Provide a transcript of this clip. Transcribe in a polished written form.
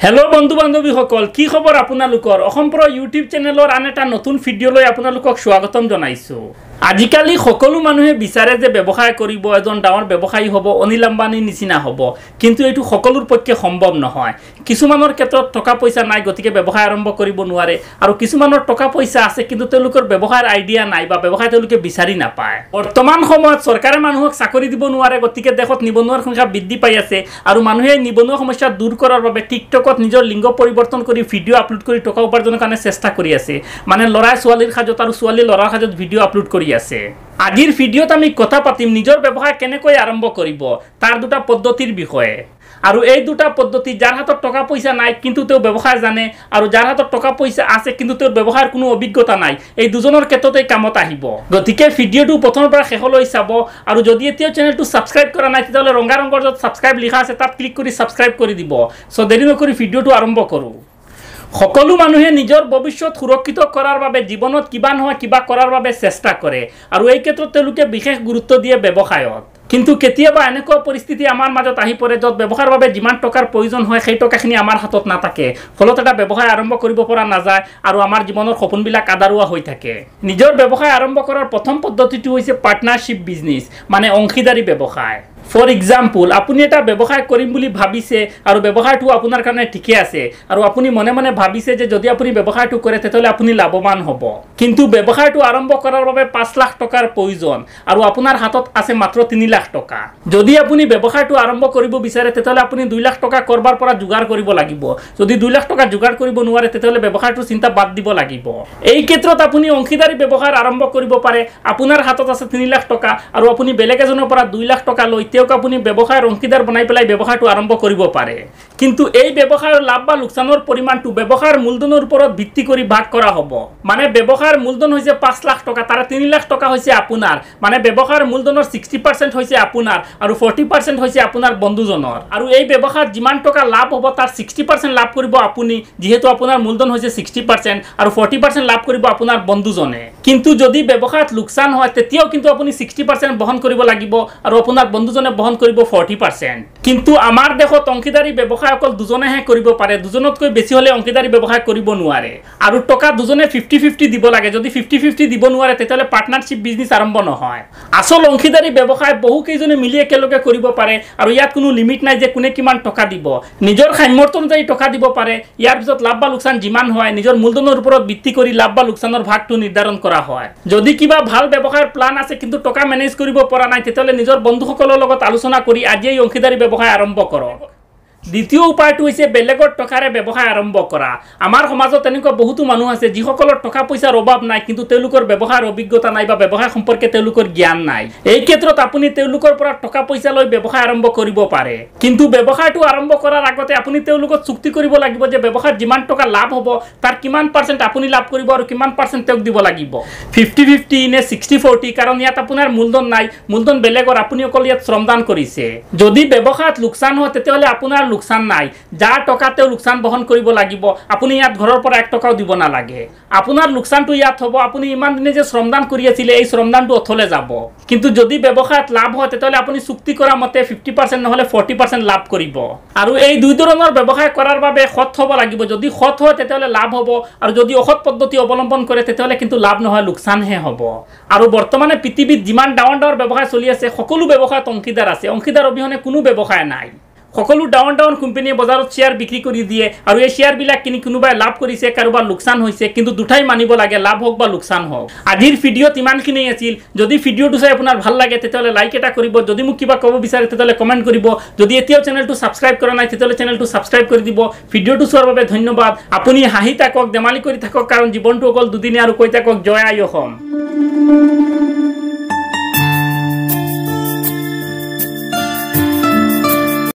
Hello बंधु बान्धवी सकल की खबर आपनालोकर अखमप्र यूट्यूब चेनेलर आन एटा नतुन भिडिओ লৈ आपनालोকক स्वागतम जनाइছো। आजिकाली सकलो मानुहे विचारे जे व्यवसाय करिब एजन डाঙर व्यवसायी हब अनिल आम्बानीर निचिना हब किन्तु एटु सकलोर पक्षे सम्भव নহয়। किछुमाনৰ ক্ষেত্ৰত টকা পইচা নাই গতিকে व्यवसाय आरम्भ কৰিব নোৱাৰে আৰু किछुमाনৰ টকা পইচা আছে কিন্তু তেওঁলোকৰ व्यवसायৰ আইডিয়া নাই বা व्यवसाय তেওঁলোকে বিচাৰি নাপায়। বৰ্তমান সময়ত চৰকাৰে মানুহক চাকৰি দিব নোৱাৰে গতিকে দেশত নিবনুৱাৰ সংখ্যা বৃদ্ধি পাই আছে আৰু মানুহে নিবনুৱা সমস্যা দূৰ কৰাৰ বাবে টিকটকত নিজৰ লিংগ পৰিৱৰ্তন কৰি ভিডিঅ' আপলোড কৰি টকা উপাৰ্জনৰ কাৰণে চেষ্টা কৰি আছে। মানে লৰাই ছোৱালীৰ খাজত আৰু ছোৱালী লৰাৰ খাজত ভিডিঅ' আপলোড কৰি আছে। আজিৰ ভিডিঅ'ত আমি কথা পাতিম নিজৰ ব্যৱসায় কেনেকৈ আৰম্ভ কৰিব তাৰ দুটা পদ্ধতিৰ বিষয়ে। আৰু এই দুটা পদ্ধতি যাৰ হাতত টকা পইচা নাই কিন্তু তেওঁ ব্যৱসায় জানে আৰু যাৰ হাতত টকা পইচা আছে কিন্তু তেওঁৰ ব্যৱসায়ৰ কোনো অভিজ্ঞতা নাই এই দুজনৰ ক্ষেত্ৰতে কামত আহিব। গতিকে ভিডিঅ'টো প্ৰথমৰ পৰা শেষলৈ চাব আৰু যদি এতিয়াও চেনেলটো সাবস্ক্ৰাইব কৰা নাই তেতিয়াহ'লে ৰঙা ৰঙৰ য'ত সাবস্ক্ৰাইব লিখা আছে তাত ক্লিক কৰি সাবস্ক্ৰাইব কৰি দিব। সো দেৰি নকৰি ভিডিঅ'টো আৰম্ভ কৰোঁ। সকলো মানুহে নিজৰ ভৱিষ্যত সুৰক্ষিত কৰাৰ বাবে জীৱনত কিবা নহয় কিবা কৰাৰ বাবে চেষ্টা কৰে আৰু এই ক্ষেত্ৰত তেওঁলোকে বিশেষ গুৰুত্ব দিয়ে ব্যৱসায়ত। কিন্তু কেতিয়াবা এনেকুৱা পৰিস্থিতি আমাৰ মাজত আহি পৰে য'ত ব্যৱসায়ৰ বাবে যিমান টকাৰ প্ৰয়োজন হয় সেই টকাখিনি আমাৰ হাতত নাথাকে, ফলত এটা ব্যৱসায় আৰম্ভ কৰিব পৰা নাযায় আৰু আমাৰ জীৱনৰ সপোনবিলাক আদাৰুৱা হৈ থাকে। নিজৰ ব্যৱসায় আৰম্ভ কৰাৰ প্ৰথম পদ্ধতিটো হৈছে পাৰ্টনাৰশ্বিপ বিজনেছ মানে অংশীদাৰী ব্যৱসায়। ফৰ এক্সাম্পল আপুনি এটা ব্যৱসায় কৰিম বুলি ভাবিছে আৰু ব্যৱসায়টো আপোনাৰ কাৰণে ঠিকে আছে আৰু আপুনি মনে মনে ভাবিছে যে যদি আপুনি ব্যৱসায়টো কৰে তেতিয়াহ'লে আপুনি লাভৱান হ'ব। কিন্তু ব্যৱসায়টো আৰম্ভ কৰাৰ বাবে 5 লাখ টকাৰ প্ৰয়োজন আৰু আপোনাৰ হাতত আছে মাত্ৰ 3 লাখ টকা। যদি আপুনি ব্যৱসায়টো আৰম্ভ কৰিব বিচাৰে তেতিয়াহ'লে আপুনি 2 লাখ টকা কৰবাৰ পৰা যোগাৰ কৰিব লাগিব। যদি 2 লাখ টকা যোগাৰ কৰিব নোৱাৰে তেতিয়াহ'লে ব্যৱসায়টো চিন্তা বাদ দিব লাগিব। এই ক্ষেত্ৰত আপুনি অংশীদাৰী ব্যৱসায় আৰম্ভ কৰিব পাৰে। আপোনাৰ হাতত আছে 3 লাখ টকা আৰু আপুনি বেলেগ এজনৰ পৰা 2 লাখ টকা লৈ আপুনি ব্যৱসায়ৰ অংশীদাৰ বনাই পেলাই ব্যৱসায়টো আৰম্ভ কৰিব পাৰে। কিন্তু এই ব্যৱসায়ৰ লাভ বা লোকচানৰ পৰিমাণটো ব্যৱসায়ৰ মূলধনৰ ওপৰত ভিত্তি কৰি ভাগ কৰা হ'ব। মানে ব্যৱসায়ৰ মূলধন হৈছে 5 লাখ টকা, তাৰে 3 লাখ টকা হৈছে আপোনাৰ। মানে ব্যৱসায়ৰ মূলধনৰ 60% হৈছে আপোনাৰ আৰু 40% হৈছে আপোনাৰ বন্ধুজনৰ। আৰু এই ব্যৱসায়ত যিমান টকা লাভ হ'ব তাৰ 60% লাভ কৰিব আপুনি, যেহেতু আপোনাৰ মূলধন হৈছে 60% আৰু 40% লাভ কৰিব আপোনাৰ বন্ধুজনে। কিন্তু যদি ব্যৱসায়ত লোকচান হয় তেতিয়াও কিন্তু আপুনি 60% বহন কৰিব লাগিব আৰু আপোনাৰ বন্ধুজনে বহন কৰিব 40%। কিন্তু আমাৰ দেশত অংশীদাৰী ব্যৱসায় অকল দুজনেহে কৰিব পাৰে, দুজনতকৈ বেছি হলে অংশীদাৰী ব্যৱসায় কৰিব নোৱাৰে আৰু টকা দুজনে 50-50 দিব লাগে। যদি 50-50 দিব নোৱাৰে তেতিয়াহ'লে পাৰ্টনাৰশ্বিপ বিজনেছ আৰম্ভ নহয়। আসল অংশীদাৰী ব্যৱসায় বহু কেইজনে মিলি একেলগে কৰিব পাৰে আৰু ইয়াত কোনো লিমিট নাই যে কোনে কিমান টকা দিব। নিজৰ সামৰ্থ্য অনুযায়ী টকা দিব পাৰে। ইয়াৰ পিছত লাভ বা লোকচান যিমান হয় নিজৰ মূলধনৰ ওপৰত ভিত্তি কৰি লাভ বা লোকচানৰ ভাগটো নিৰ্ধাৰণ কৰা হয়। যদি কিবা ভাল ব্যৱসায়ৰ প্লান আছে কিন্তু টকা মেনেজ কৰিব পৰা নাই তেতিয়াহ'লে নিজৰ বন্ধুসকলৰ লগত আলোচনা কৰি আজিয়েই অংশীদাৰী ব্যৱসায় আৰম্ভ কৰক। দ্বিতীয় উপায়টো হৈছে বেলেগৰ টকাৰে ব্যৱসায় আৰম্ভ কৰা। আমাৰ সমাজত এনেকুৱা বহুতো মানুহ আছে যিসকলৰ টকা পইচাৰ অভাৱ নাই কিন্তু তেওঁলোকৰ ব্যৱসায়ৰ অভিজ্ঞতা নাই বা ব্যৱসায় সম্পৰ্কে তেওঁলোকৰ জ্ঞান নাই। এই ক্ষেত্ৰত আপুনি তেওঁলোকৰ পৰা টকা পইচা লৈ ব্যৱসায় আৰম্ভ কৰিব পাৰে। কিন্তু ব্যৱসায়টো আৰম্ভ কৰাৰ আগতে আপুনি তেওঁলোকক চুক্তি কৰিব লাগিব যে ব্যৱসায়ত যিমান টকা লাভ হ'ব তাৰ কিমান % আপুনি লাভ কৰিব আৰু কিমান % তেওঁক দিব লাগিব। 50-50 নে 60-40, কাৰণ ইয়াত আপোনাৰ মূলধন নাই, মূলধন বেলেগৰ, আপুনি অকল ইয়াত শ্ৰমদান কৰিছে। যদি ব্যৱসায়ত লোকচান হয় তেতিয়াহ'লে আপোনাৰ লোকচান নাই, যাৰ টকা তেওঁ লোকচান বহন কৰিব লাগিব। আপুনি ইয়াত ঘৰৰ পৰা 1 টকাও দিব নালাগে। আপোনাৰ লোকচানটো ইয়াত হ'ব আপুনি ইমান দিনে যে শ্ৰমদান কৰি আছিলে এই শ্ৰমদানটো অথলে যাব। কিন্তু যদি ব্যৱসায়ত লাভ হয় তেতিয়াহ'লে আপুনি চুক্তি কৰা মতে 50% নহ'লে 40% লাভ কৰিব। আৰু এই দুই ধৰণৰ ব্যৱসায় কৰাৰ বাবে সৎ হ'ব লাগিব। যদি সৎ হয় তেতিয়াহ'লে লাভ হ'ব আৰু যদি অসৎ পদ্ধতি অৱলম্বন কৰে তেতিয়াহ'লে কিন্তু লাভ নহয়, লোকচানহে হ'ব। আৰু বৰ্তমানে পৃথিৱীত যিমান ডাঙৰ ডাঙৰ ব্যৱসায় চলি আছে সকলো ব্যৱসায়ত অংশীদাৰ আছে। অংশীদাৰ অবিহনে কোনো ব্যৱসায় নাই। সকলো ডাঙৰ ডাঙৰ কোম্পানীয়ে বজাৰত শ্বেয়াৰ বিক্ৰী কৰি দিয়ে আৰু এই শ্বেয়াৰবিলাক কিনি কোনোবাই লাভ কৰিছে, কাৰোবাৰ লোকচান হৈছে, কিন্তু দুটাই মানিব লাগে, লাভ হওক বা লোকচান হওক। আজিৰ ভিডিঅ'ত ইমানখিনিয়ে আছিল। যদি ভিডিঅ'টো চাই আপোনাৰ ভাল লাগে তেতিয়াহ'লে লাইক এটা কৰিব। যদি মোক কিবা ক'ব বিচাৰে তেতিয়াহ'লে কমেণ্ট কৰিব। যদি এতিয়াও চেনেলটো ছাবস্ক্ৰাইব কৰা নাই তেতিয়াহ'লে চেনেলটো ছাবস্ক্ৰাইব কৰি দিব। ভিডিঅ'টো চোৱাৰ বাবে ধন্যবাদ। আপুনি হাঁহি থাকক, ধেমালি কৰি থাকক, কাৰণ জীৱনটো অকল দুদিনীয়া আৰু কৈ থাকক জয় আই অসম।